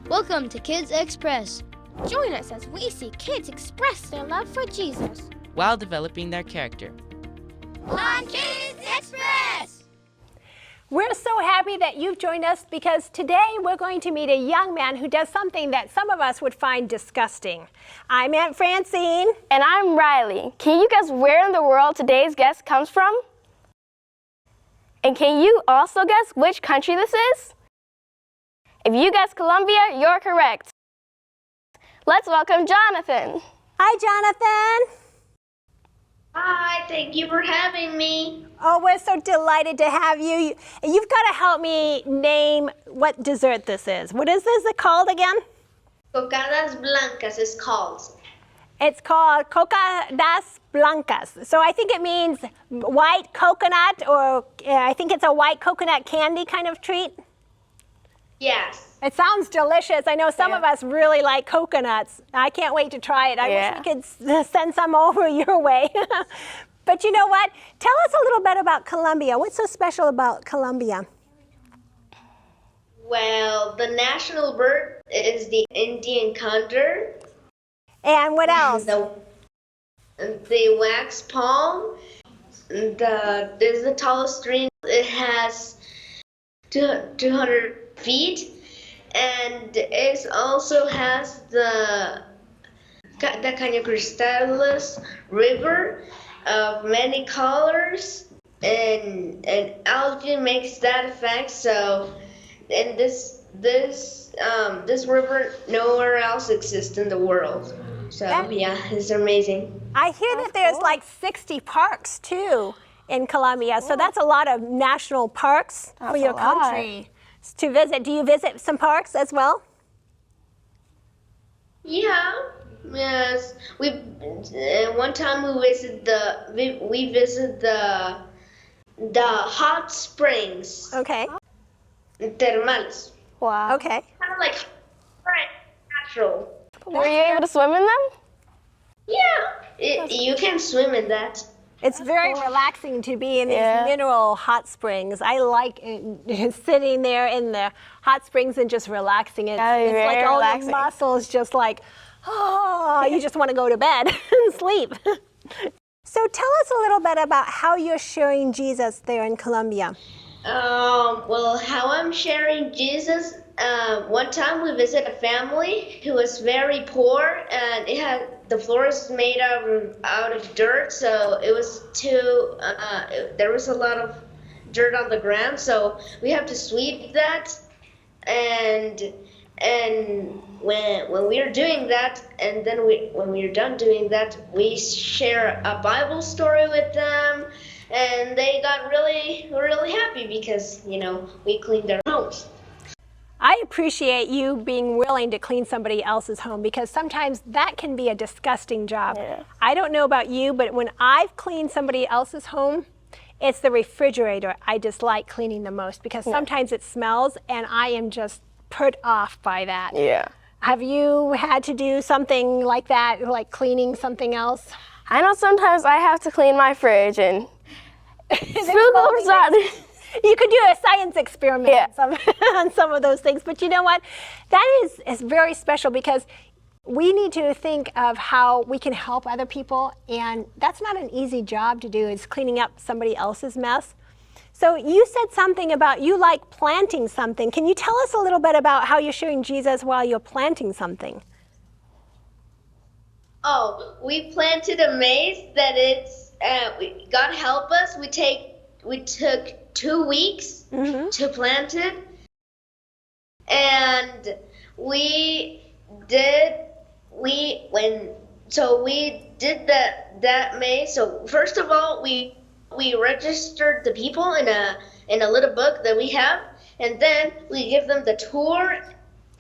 Welcome to Kids Express. Join us as we see kids express their love for Jesus while developing their character. on Kids Express! We're so happy that you've joined us because today we're going to meet a young man who does something that some of us would find disgusting. I'm Aunt Francine. And I'm Riley. Can you guess where in the world today's guest comes from? And can you also guess which country this is? If you guess Colombia, you're correct. Let's welcome Jonathan. Hi, Jonathan. Hi, thank you for having me. Oh, we're so delighted to have you. You've got to help me name what dessert this is. What is this called again? Cocadas blancas is called. It's called Cocadas Blancas. So I think it means white coconut, or I think it's a white coconut candy kind of treat. Yes. It sounds delicious. I know some of us really like coconuts. I can't wait to try it. I wish we could send some over your way. But you know what? Tell us a little bit about Colombia. What's so special about Colombia? Well, the national bird is the Indian condor. And what else? The wax palm. Is the tallest tree. It has 200 feet, and it also has the Caña Cristales River of many colors, and algae makes that effect. So, and this river nowhere else exists in the world. So yeah, it's amazing. I hear that there's like 60 parks too in Colombia, so that's a lot of national parks for your country to visit. Do you visit some parks as well? Yeah. Yes. We one time we visited the hot springs. Okay. Thermales. Wow. Okay. Kind of like natural. Were you able to swim in them? Yeah. You can swim in that. It's very relaxing to be in these mineral hot springs. I like sitting there in the hot springs and just relaxing. It's like all the muscles just like, oh, you just want to go to bed and sleep. So tell us a little bit about how you're sharing Jesus there in Colombia. Well, how I'm sharing Jesus. One time we visited a family who was very poor, and the floor is made out of dirt, so it was there was a lot of dirt on the ground, so we have to sweep that, and when we are doing that, and then when we are done doing that, we share a Bible story with them, and they got really, really happy because, we cleaned their homes. I appreciate you being willing to clean somebody else's home, because sometimes that can be a disgusting job. Yeah. I don't know about you, but when I've cleaned somebody else's home, it's the refrigerator I dislike cleaning the most, because sometimes it smells and I am just put off by that. Yeah. Have you had to do something like that, like cleaning something else? I know sometimes I have to clean my fridge and food goes out. You could do a science experiment on some of those things. But you know what? That is very special, because we need to think of how we can help other people. And that's not an easy job to do, is cleaning up somebody else's mess. So you said something about you like planting something. Can you tell us a little bit about how you're sharing Jesus while you're planting something? Oh, we planted a maize that God help us. We took 2 weeks to plant it, and we did that maize. So first of all, we registered the people in a little book that we have, and then we give them the tour.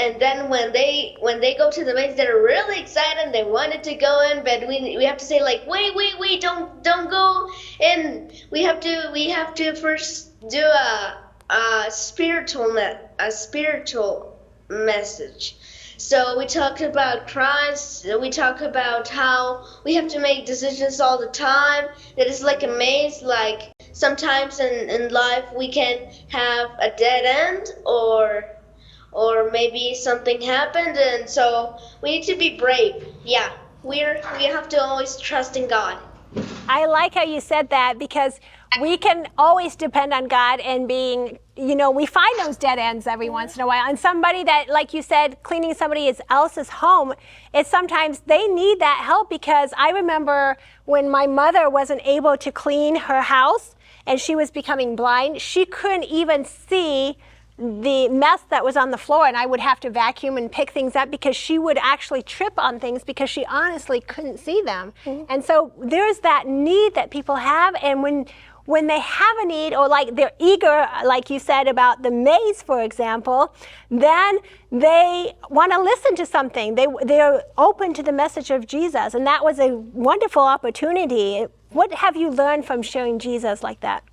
And then when they go to the maze, they're really excited and they wanted to go in, but we have to say, like, wait, don't go in. We have to first do a spiritual message. So we talk about Christ. We talk about how we have to make decisions all the time. That is like a maze. Like sometimes in life we can have a dead end, or or maybe something happened, and so we need to be brave. Yeah, we have to always trust in God. I like how you said that, because we can always depend on God, and being, we find those dead ends every once in a while. And somebody that, like you said, cleaning somebody else's home, it's sometimes they need that help, because I remember when my mother wasn't able to clean her house and she was becoming blind, she couldn't even see the mess that was on the floor, and I would have to vacuum and pick things up because she would actually trip on things because she honestly couldn't see them. And so there's that need that people have, and when they have a need, or like they're eager, like you said about the maze, for example, then they want to listen to something. They're open to the message of Jesus, and that was a wonderful opportunity. What have you learned from sharing Jesus like that?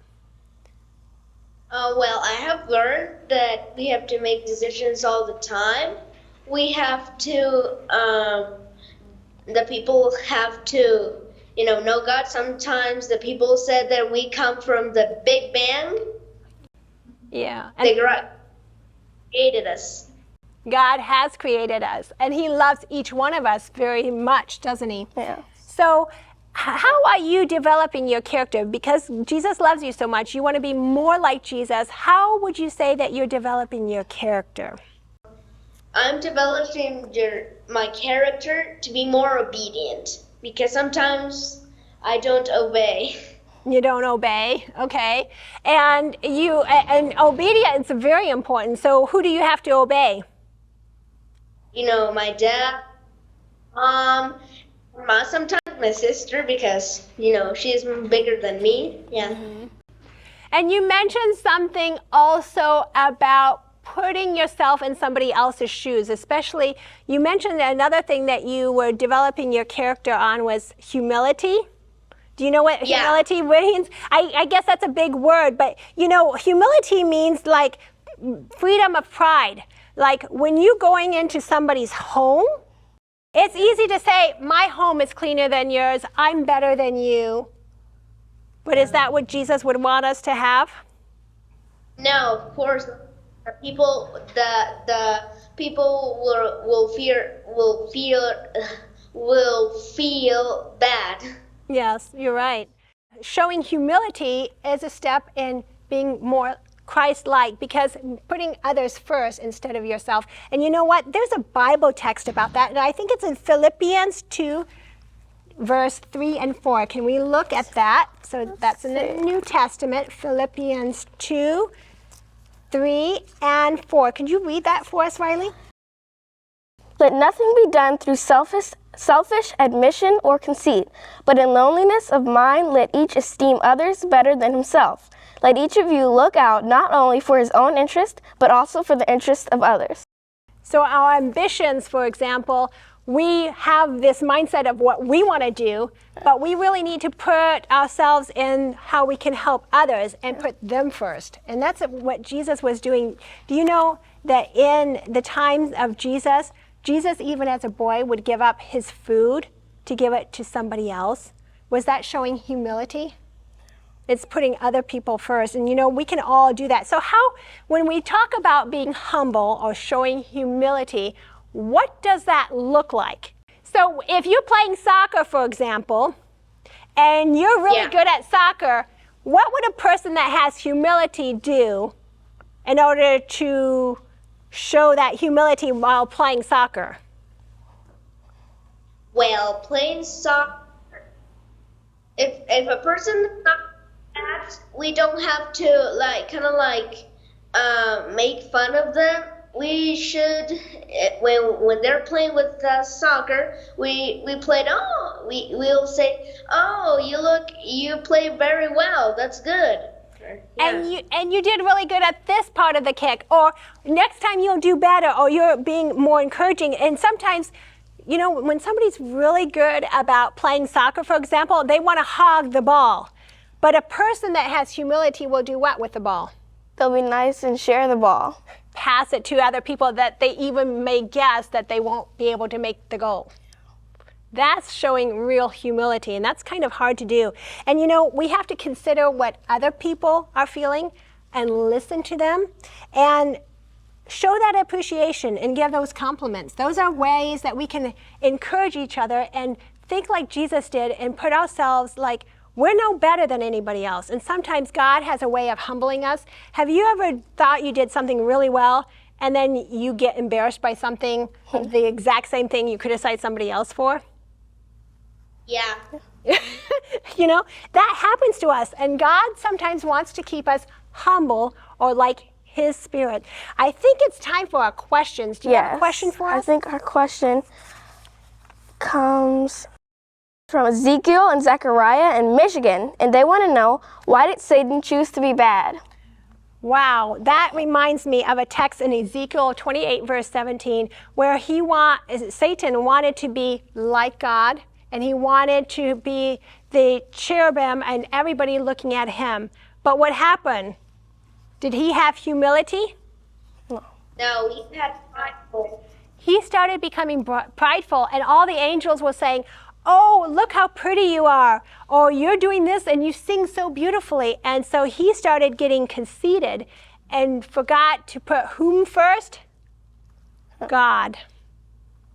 Well, I have learned that we have to make decisions all the time. We have to, the people have to, know God. Sometimes the people said that we come from the Big Bang. Yeah. They created us. God has created us, and He loves each one of us very much, doesn't He? Yeah. So how are you developing your character? Because Jesus loves you so much, you want to be more like Jesus. How would you say that you're developing your character? I'm developing my character to be more obedient, because sometimes I don't obey. You don't obey, okay. And obedience is very important. So who do you have to obey? My dad, mom, sometimes my sister, because, she's bigger than me. Yeah. Mm-hmm. And you mentioned something also about putting yourself in somebody else's shoes, especially, you mentioned another thing that you were developing your character on was humility. Do you know what humility means? I guess that's a big word, but humility means like freedom of pride. Like when you're going into somebody's home, it's easy to say, my home is cleaner than yours, I'm better than you. But is that what Jesus would want us to have? No, of course. The people will feel bad. Yes, you're right. Showing humility is a step in being more Christ-like, because putting others first instead of yourself. And you know what? There's a Bible text about that, and I think it's in Philippians 2, verse 3 and 4. Can we look at that? So that's in the New Testament, Philippians 2, 3 and 4. Can you read that for us, Riley? Let nothing be done through selfish admission or conceit, but in lowliness of mind let each esteem others better than himself. Let each of you look out not only for his own interest, but also for the interest of others. So our ambitions, for example, we have this mindset of what we want to do, but we really need to put ourselves in how we can help others and put them first. And that's what Jesus was doing. Do you know that in the times of Jesus even as a boy would give up his food to give it to somebody else? Was that showing humility? It's putting other people first. And we can all do that. So when we talk about being humble or showing humility, what does that look like? So if you're playing soccer, for example, and you're really good at soccer, what would a person that has humility do in order to show that humility while playing soccer? Well, playing soccer, if a person is not bad, we don't have to make fun of them. We should, when they're playing with soccer, we'll say, oh, you play very well, that's good. Yeah. And you did really good at this part of the kick, or next time you'll do better, or you're being more encouraging. And sometimes, when somebody's really good about playing soccer, for example, they want to hog the ball. But a person that has humility will do what with the ball? They'll be nice and share the ball. Pass it to other people that they even may guess that they won't be able to make the goal. That's showing real humility, and that's kind of hard to do. And we have to consider what other people are feeling and listen to them. And show that appreciation and give those compliments. Those are ways that we can encourage each other and think like Jesus did and put ourselves like we're no better than anybody else. And sometimes God has a way of humbling us. Have you ever thought you did something really well and then you get embarrassed by something, the exact same thing you criticized somebody else for? Yeah. You know, that happens to us. And God sometimes wants to keep us humble or like His Spirit. I think it's time for our questions. Do you have a question for us? I think our question comes from Ezekiel and Zechariah in Michigan, and they want to know, why did Satan choose to be bad? Wow, that reminds me of a text in Ezekiel 28 verse 17 where Satan wanted to be like God, and he wanted to be the cherubim and everybody looking at him. But what happened? Did he have humility? No, he had prideful. He started becoming prideful, and all the angels were saying, oh, look how pretty you are, or you're doing this and you sing so beautifully. And so he started getting conceited and forgot to put whom first? God.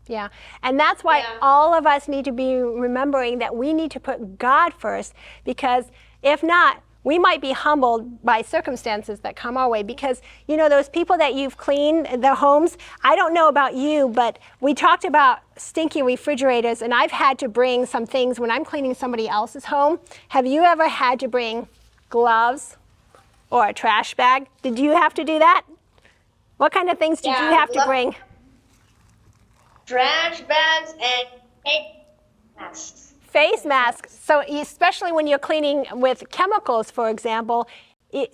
Yeah, and that's why all of us need to be remembering that we need to put God first, because if not, we might be humbled by circumstances that come our way. Because, you know, those people that you've cleaned their homes, I don't know about you, but we talked about stinky refrigerators, and I've had to bring some things when I'm cleaning somebody else's home. Have you ever had to bring gloves or a trash bag? Did you have to do that? What kind of things did you have to bring? Trash bags and face masks. Face masks. So especially when you're cleaning with chemicals, for example,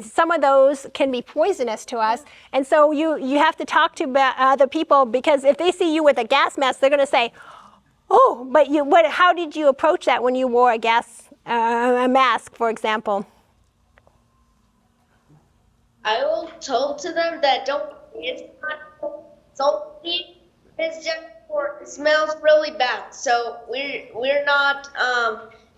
some of those can be poisonous to us. And so you have to talk to other people, because if they see you with a gas mask, they're going to say, oh, but how did you approach that when you wore a mask, for example? I will told to them that it's not salty, it's just it smells really bad, so we're not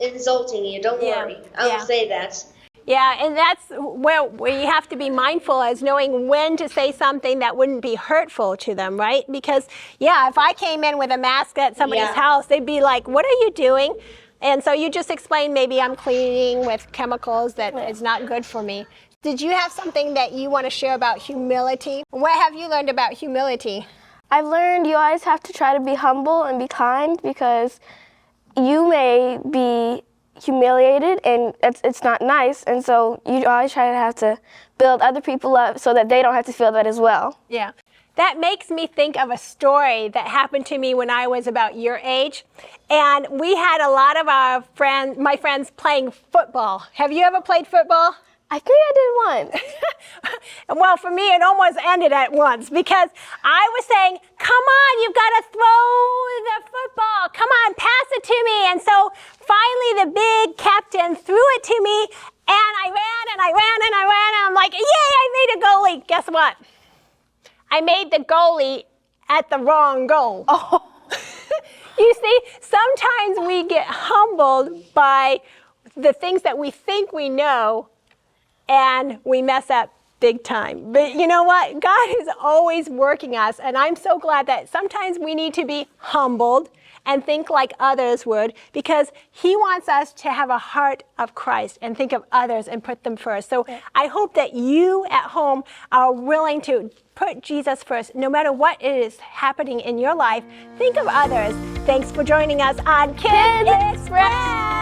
insulting you. Don't worry. I will say that. Yeah, and that's where you have to be mindful, as knowing when to say something that wouldn't be hurtful to them, right? Because, if I came in with a mask at somebody's house, they'd be like, what are you doing? And so you just explain, maybe I'm cleaning with chemicals that is not good for me. Did you have something that you want to share about humility? What have you learned about humility? I've learned you always have to try to be humble and be kind, because you may be humiliated and it's not nice, and so you always have to build other people up so that they don't have to feel that as well. Yeah. That makes me think of a story that happened to me when I was about your age. And we had a lot of my friends playing football. Have you ever played football? I think I did once. Well, for me, it almost ended at once, because I was saying, come on, you've got to throw the football. Come on, pass it to me. And so finally the big captain threw it to me, and I ran and I ran and I ran, and I'm like, yay, I made a goalie. Guess what? I made the goalie at the wrong goal. Oh. You see, sometimes we get humbled by the things that we think we know, and we mess up big time. But you know what? God is always working us, and I'm so glad that sometimes we need to be humbled and think like others would, because He wants us to have a heart of Christ and think of others and put them first. So I hope that you at home are willing to put Jesus first, no matter what is happening in your life. Think of others. Thanks for joining us on Kids Express.